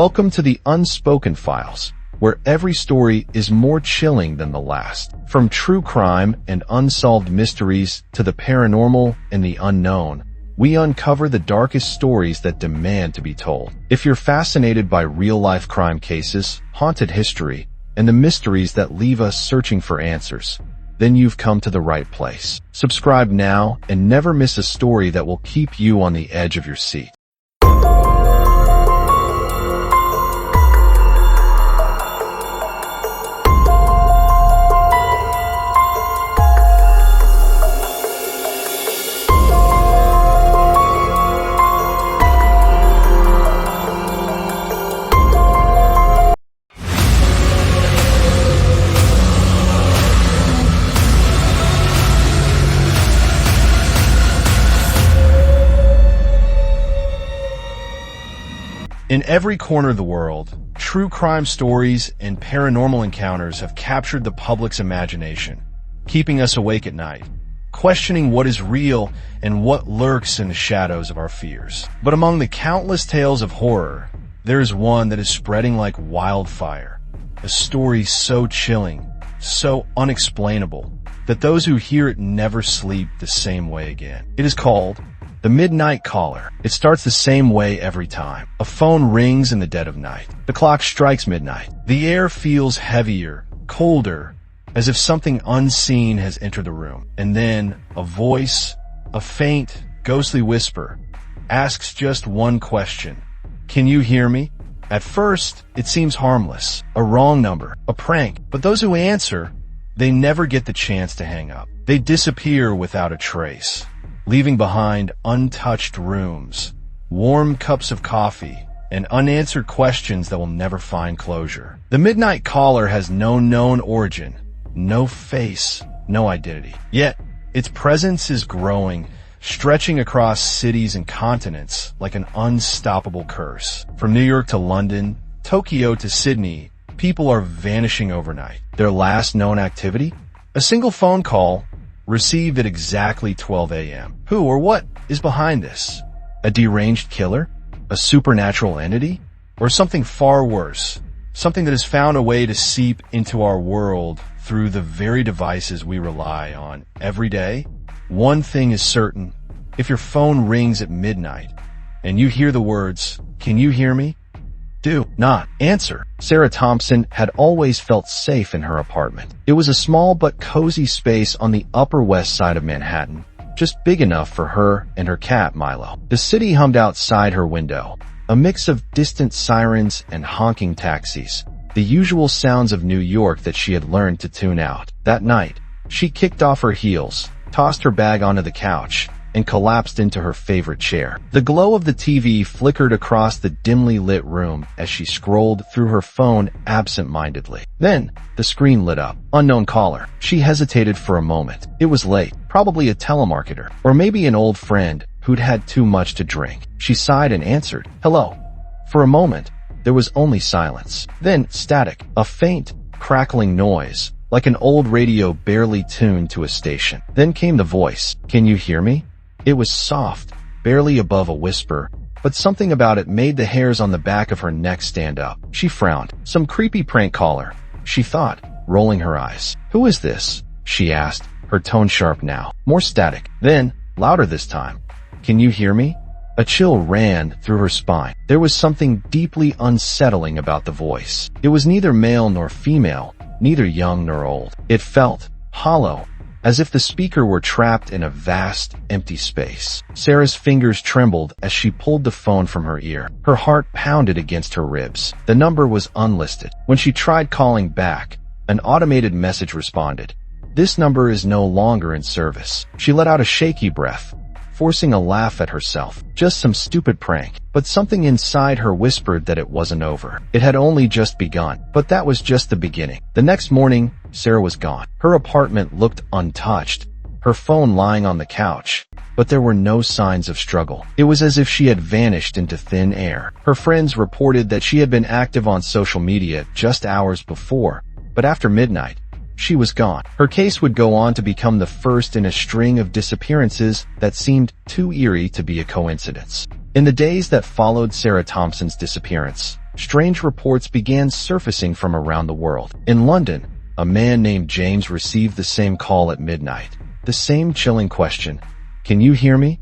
Welcome to the Unspoken Files, where every story is more chilling than the last. From true crime and unsolved mysteries to the paranormal and the unknown, we uncover the darkest stories that demand to be told. If you're fascinated by real-life crime cases, haunted history, and the mysteries that leave us searching for answers, then you've come to the right place. Subscribe now and never miss a story that will keep you on the edge of your seat. In every corner of the world, true crime stories and paranormal encounters have captured the public's imagination, keeping us awake at night, questioning what is real and what lurks in the shadows of our fears. But among the countless tales of horror, there is one that is spreading like wildfire, a story so chilling, so unexplainable, that those who hear it never sleep the same way again. It is called The Midnight Caller. It starts the same way every time. A phone rings in the dead of night. The clock strikes midnight. The air feels heavier, colder, as if something unseen has entered the room. And then a voice, a faint, ghostly whisper, asks just one question. Can you hear me? At first, it seems harmless, a wrong number, a prank. But those who answer, they never get the chance to hang up. They disappear without a trace, leaving behind untouched rooms, warm cups of coffee, and unanswered questions that will never find closure. The Midnight Caller has no known origin, no face, no identity. Yet, its presence is growing, stretching across cities and continents like an unstoppable curse. From New York to London, Tokyo to Sydney, people are vanishing overnight. Their last known activity? A single phone call received at exactly 12 a.m. Who or what is behind this? A deranged killer? A supernatural entity? Or something far worse? Something that has found a way to seep into our world through the very devices we rely on every day? One thing is certain. If your phone rings at midnight and you hear the words, "Can you hear me?" do not answer. Sarah Thompson had always felt safe in her apartment. It was a small but cozy space on the Upper West Side of Manhattan, just big enough for her and her cat, Milo. The city hummed outside her window, a mix of distant sirens and honking taxis, the usual sounds of New York that she had learned to tune out. That night, she kicked off her heels, tossed her bag onto the couch, and collapsed into her favorite chair. The glow of the TV flickered across the dimly lit room as she scrolled through her phone absent-mindedly. Then, the screen lit up. Unknown caller. She hesitated for a moment. It was late. Probably a telemarketer. Or maybe an old friend who'd had too much to drink. She sighed and answered, "Hello." For a moment, there was only silence. Then, static. A faint, crackling noise, like an old radio barely tuned to a station. Then came the voice. "Can you hear me?" It was soft, barely above a whisper, but something about it made the hairs on the back of her neck stand up. She frowned. Some creepy prank caller, she thought, rolling her eyes. "Who is this?" she asked, her tone sharp now. More static. Then, louder this time. "Can you hear me?" A chill ran through her spine. There was something deeply unsettling about the voice. It was neither male nor female, neither young nor old. It felt hollow, as if the speaker were trapped in a vast, empty space. Sarah's fingers trembled as she pulled the phone from her ear. Her heart pounded against her ribs. The number was unlisted. When she tried calling back, an automated message responded. "This number is no longer in service." She let out a shaky breath, forcing a laugh at herself. Just some stupid prank. But something inside her whispered that it wasn't over. It had only just begun. But that was just the beginning. The next morning, Sarah was gone. Her apartment looked untouched, her phone lying on the couch. But there were no signs of struggle. It was as if she had vanished into thin air. Her friends reported that she had been active on social media just hours before, but after midnight, she was gone. Her case would go on to become the first in a string of disappearances that seemed too eerie to be a coincidence. In the days that followed Sarah Thompson's disappearance, strange reports began surfacing from around the world. In London, a man named James received the same call at midnight. The same chilling question, "Can you hear me?"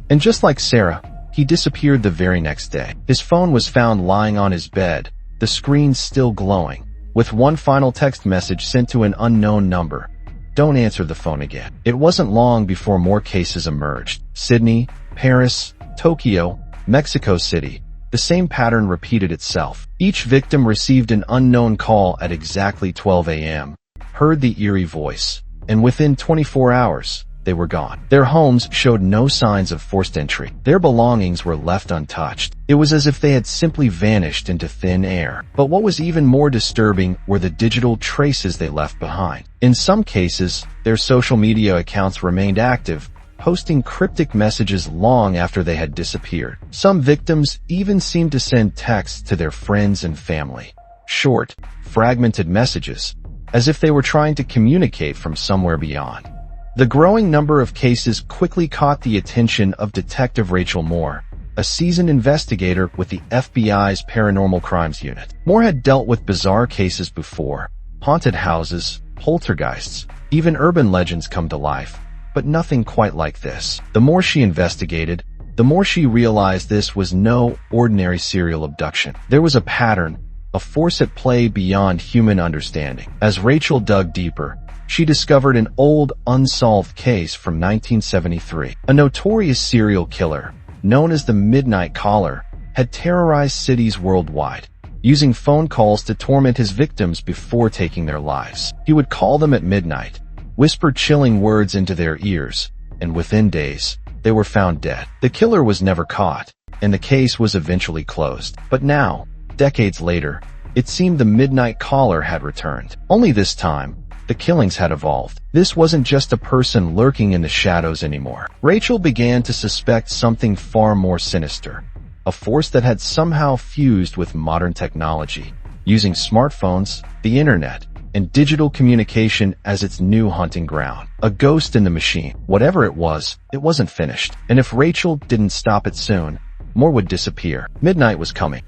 And just like Sarah, he disappeared the very next day. His phone was found lying on his bed, the screen still glowing, with one final text message sent to an unknown number. "Don't answer the phone again." It wasn't long before more cases emerged. Sydney, Paris, Tokyo, Mexico City. The same pattern repeated itself. Each victim received an unknown call at exactly 12 a.m., heard the eerie voice, and within 24 hours, they were gone. Their homes showed no signs of forced entry. Their belongings were left untouched. It was as if they had simply vanished into thin air. But what was even more disturbing were the digital traces they left behind. In some cases, their social media accounts remained active, posting cryptic messages long after they had disappeared. Some victims even seemed to send texts to their friends and family. Short, fragmented messages, as if they were trying to communicate from somewhere beyond. The growing number of cases quickly caught the attention of Detective Rachel Moore, a seasoned investigator with the FBI's Paranormal Crimes Unit. Moore had dealt with bizarre cases before, haunted houses, poltergeists, even urban legends come to life, but nothing quite like this. The more she investigated, the more she realized this was no ordinary serial abduction. There was a pattern, a force at play beyond human understanding. As Rachel dug deeper, she discovered an old, unsolved case from 1973. A notorious serial killer, known as the Midnight Caller, had terrorized cities worldwide, using phone calls to torment his victims before taking their lives. He would call them at midnight, whisper chilling words into their ears, and within days, they were found dead. The killer was never caught, and the case was eventually closed. But now, decades later, it seemed the Midnight Caller had returned. Only this time, the killings had evolved. This wasn't just a person lurking in the shadows anymore. Rachel began to suspect something far more sinister, a force that had somehow fused with modern technology, using smartphones, the internet, and digital communication as its new hunting ground. A ghost in the machine. Whatever it wasn't finished. And if Rachel didn't stop it soon, more would disappear. Midnight was coming.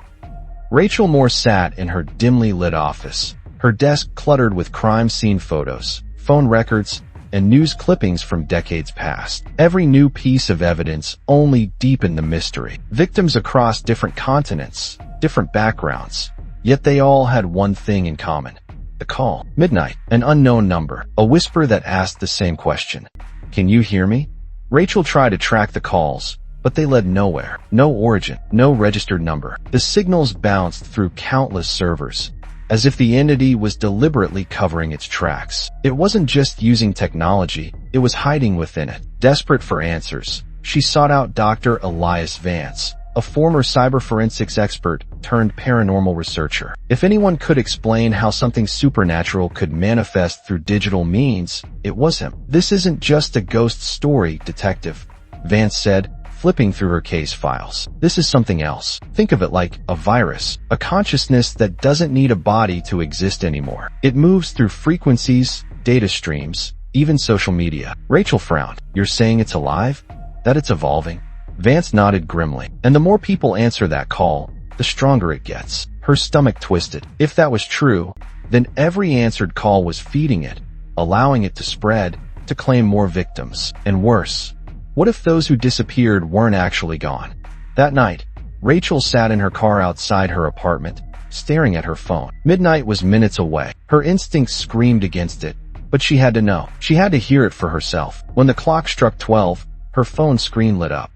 Rachel Moore sat in her dimly lit office, her desk cluttered with crime scene photos, phone records, and news clippings from decades past. Every new piece of evidence only deepened the mystery. Victims across different continents, different backgrounds, yet they all had one thing in common. The call. Midnight. An unknown number. A whisper that asked the same question. "Can you hear me?" Rachel tried to track the calls, but they led nowhere. No origin, no registered number. The signals bounced through countless servers, as if the entity was deliberately covering its tracks. It wasn't just using technology, it was hiding within it. Desperate for answers, she sought out Dr. Elias Vance, a former cyber forensics expert turned paranormal researcher. If anyone could explain how something supernatural could manifest through digital means, it was him. "This isn't just a ghost story, Detective," Vance said, flipping through her case files. "This is something else. Think of it like a virus, a consciousness that doesn't need a body to exist anymore. It moves through frequencies, data streams, even social media." Rachel frowned. "You're saying it's alive? That it's evolving?" Vance nodded grimly. "And the more people answer that call, the stronger it gets." Her stomach twisted. If that was true, then every answered call was feeding it, allowing it to spread, to claim more victims. And worse, what if those who disappeared weren't actually gone? That night, Rachel sat in her car outside her apartment, staring at her phone. Midnight was minutes away. Her instincts screamed against it, but she had to know. She had to hear it for herself. When the clock struck 12, her phone screen lit up.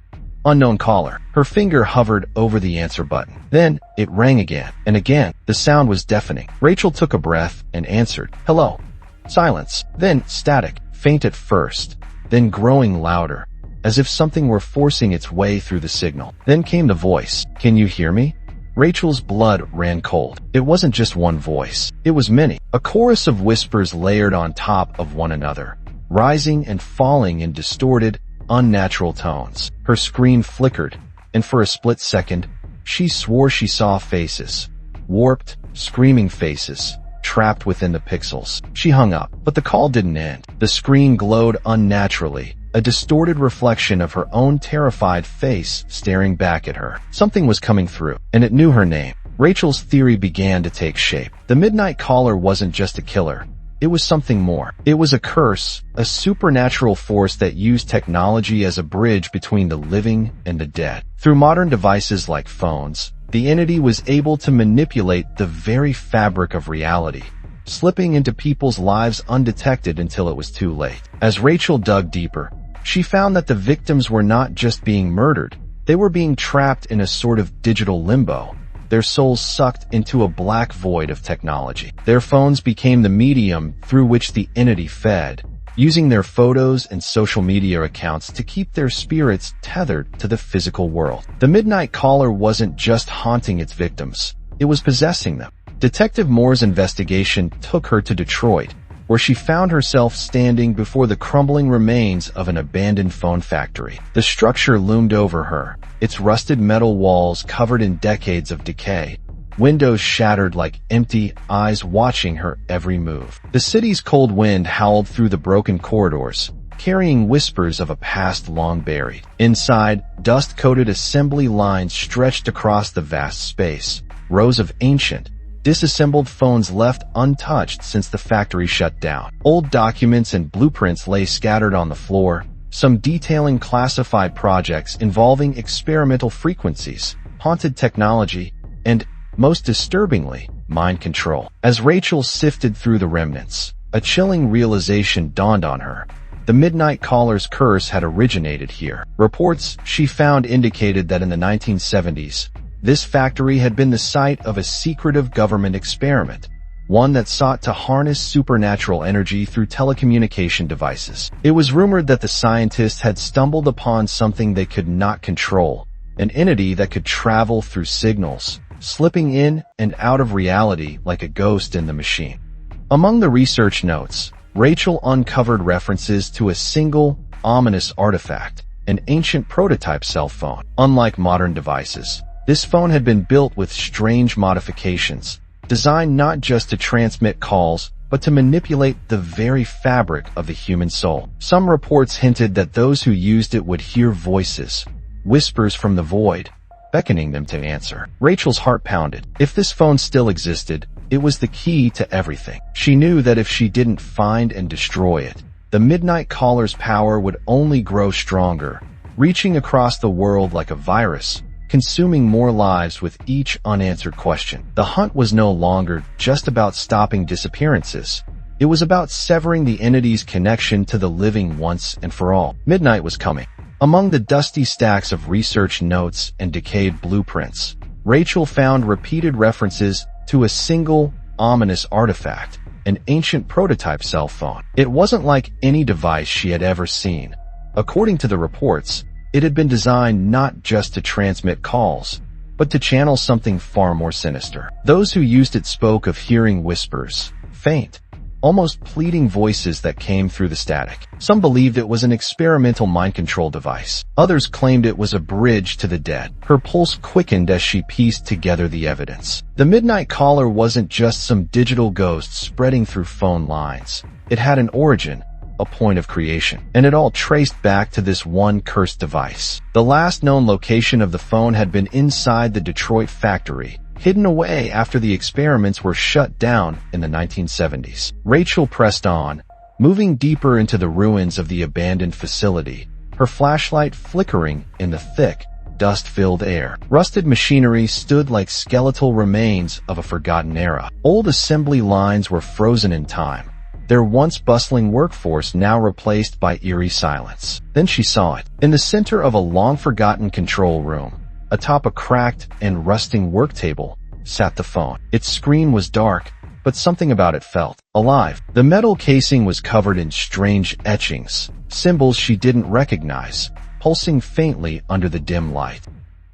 Unknown caller. Her finger hovered over the answer button. Then, it rang again, and again. The sound was deafening. Rachel took a breath and answered. "Hello." Silence. Then, static. Faint at first, then growing louder, as if something were forcing its way through the signal. Then came the voice. "Can you hear me?" Rachel's blood ran cold. It wasn't just one voice. It was many. A chorus of whispers layered on top of one another, rising and falling in distorted, unnatural tones. Her screen flickered, and for a split second, she swore she saw faces. Warped, screaming faces, trapped within the pixels. She hung up, but the call didn't end. The screen glowed unnaturally, a distorted reflection of her own terrified face staring back at her. Something was coming through, and it knew her name. Rachel's theory began to take shape. The Midnight Caller wasn't just a killer. It was something more. It was a curse, a supernatural force that used technology as a bridge between the living and the dead. Through modern devices like phones, the entity was able to manipulate the very fabric of reality, slipping into people's lives undetected until it was too late. As Rachel dug deeper, she found that the victims were not just being murdered, they were being trapped in a sort of digital limbo, their souls sucked into a black void of technology. Their phones became the medium through which the entity fed, using their photos and social media accounts to keep their spirits tethered to the physical world. The Midnight Caller wasn't just haunting its victims, it was possessing them. Detective Moore's investigation took her to Detroit, where she found herself standing before the crumbling remains of an abandoned phone factory. The structure loomed over her, its rusted metal walls covered in decades of decay, windows shattered like empty eyes watching her every move. The city's cold wind howled through the broken corridors, carrying whispers of a past long buried. Inside, dust-coated assembly lines stretched across the vast space, rows of ancient, disassembled phones left untouched since the factory shut down. Old documents and blueprints lay scattered on the floor, some detailing classified projects involving experimental frequencies, haunted technology, and, most disturbingly, mind control. As Rachel sifted through the remnants, a chilling realization dawned on her. The Midnight Caller's curse had originated here. Reports she found indicated that in the 1970s, this factory had been the site of a secretive government experiment, one that sought to harness supernatural energy through telecommunication devices. It was rumored that the scientists had stumbled upon something they could not control, an entity that could travel through signals, slipping in and out of reality like a ghost in the machine. Among the research notes, Rachel uncovered references to a single, ominous artifact, an ancient prototype cell phone. Unlike modern devices, this phone had been built with strange modifications, designed not just to transmit calls, but to manipulate the very fabric of the human soul. Some reports hinted that those who used it would hear voices, whispers from the void, beckoning them to answer. Rachel's heart pounded. If this phone still existed, it was the key to everything. She knew that if she didn't find and destroy it, the Midnight Caller's power would only grow stronger, reaching across the world like a virus, consuming more lives with each unanswered question. The hunt was no longer just about stopping disappearances. It was about severing the entity's connection to the living once and for all. Midnight was coming. Among the dusty stacks of research notes and decayed blueprints, Rachel found repeated references to a single, ominous artifact, an ancient prototype cell phone. It wasn't like any device she had ever seen. According to the reports, it had been designed not just to transmit calls, but to channel something far more sinister. Those who used it spoke of hearing whispers, faint, almost pleading voices that came through the static. Some believed it was an experimental mind control device. Others claimed it was a bridge to the dead. Her pulse quickened as she pieced together the evidence. The Midnight Caller wasn't just some digital ghost spreading through phone lines. It had an origin, a point of creation, and it all traced back to this one cursed device. The last known location of the phone had been inside the Detroit factory, hidden away after the experiments were shut down in the 1970s. Rachel pressed on, moving deeper into the ruins of the abandoned facility, her flashlight flickering in the thick, dust-filled air. Rusted machinery stood like skeletal remains of a forgotten era. Old assembly lines were frozen in time, their once bustling workforce now replaced by eerie silence. Then she saw it. In the center of a long-forgotten control room, atop a cracked and rusting work table, sat the phone. Its screen was dark, but something about it felt alive. The metal casing was covered in strange etchings, symbols she didn't recognize, pulsing faintly under the dim light.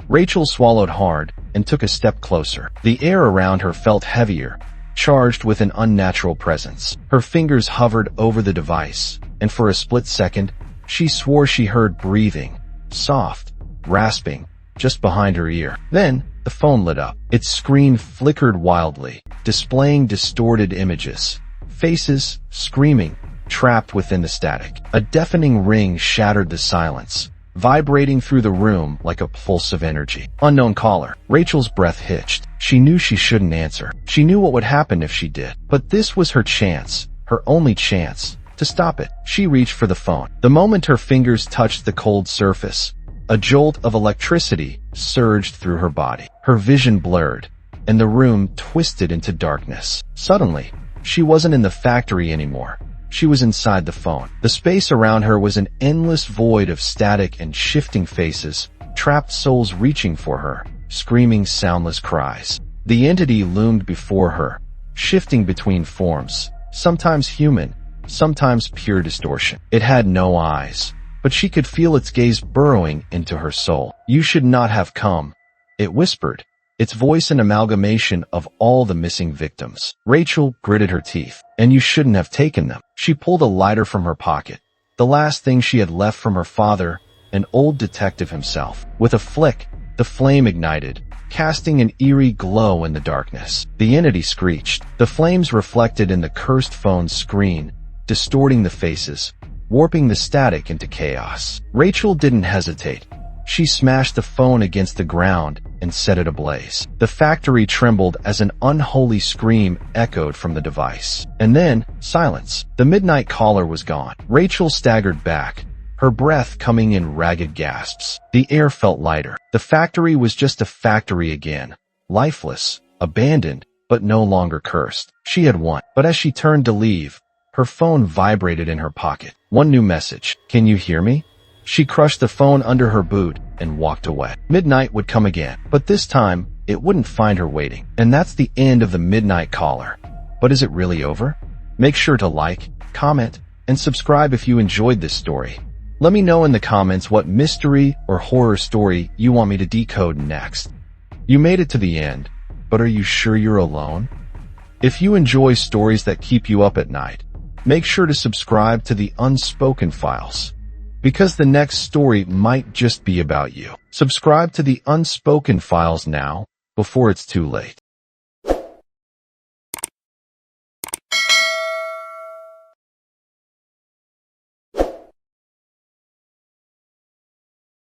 Rachel swallowed hard and took a step closer. The air around her felt heavier, charged with an unnatural presence. Her fingers hovered over the device, and for a split second, she swore she heard breathing, soft, rasping, just behind her ear. Then, the phone lit up. Its screen flickered wildly, displaying distorted images, faces screaming, trapped within the static. A deafening ring shattered the silence, vibrating through the room like a pulse of energy. Unknown caller. Rachel's breath hitched. She knew she shouldn't answer. She knew what would happen if she did. But this was her chance, her only chance, to stop it. She reached for the phone. The moment her fingers touched the cold surface, a jolt of electricity surged through her body. Her vision blurred, and the room twisted into darkness. Suddenly, she wasn't in the factory anymore. She was inside the phone. The space around her was an endless void of static and shifting faces, trapped souls reaching for her, screaming soundless cries. The entity loomed before her, shifting between forms, sometimes human, sometimes pure distortion. It had no eyes, but she could feel its gaze burrowing into her soul. "You should not have come," it whispered, its voice an amalgamation of all the missing victims. Rachel gritted her teeth. "And you shouldn't have taken them." She pulled a lighter from her pocket, the last thing she had left from her father, an old detective himself. With a flick, the flame ignited, casting an eerie glow in the darkness. The entity screeched. The flames reflected in the cursed phone's screen, distorting the faces, warping the static into chaos. Rachel didn't hesitate. She smashed the phone against the ground and set it ablaze. The factory trembled as an unholy scream echoed from the device. And then, silence. The midnight caller was gone. Rachel staggered back, her breath coming in ragged gasps. The air felt lighter. The factory was just a factory again, lifeless, abandoned, but no longer cursed. She had won. But as she turned to leave, her phone vibrated in her pocket. One new message. "Can you hear me?" She crushed the phone under her boot and walked away. Midnight would come again, but this time, it wouldn't find her waiting. And that's the end of the Midnight Caller. But is it really over? Make sure to like, comment, and subscribe if you enjoyed this story. Let me know in the comments what mystery or horror story you want me to decode next. You made it to the end, but are you sure you're alone? If you enjoy stories that keep you up at night, make sure to subscribe to the Unspoken Files, because the next story might just be about you. Subscribe to the Unspoken Files now, before it's too late.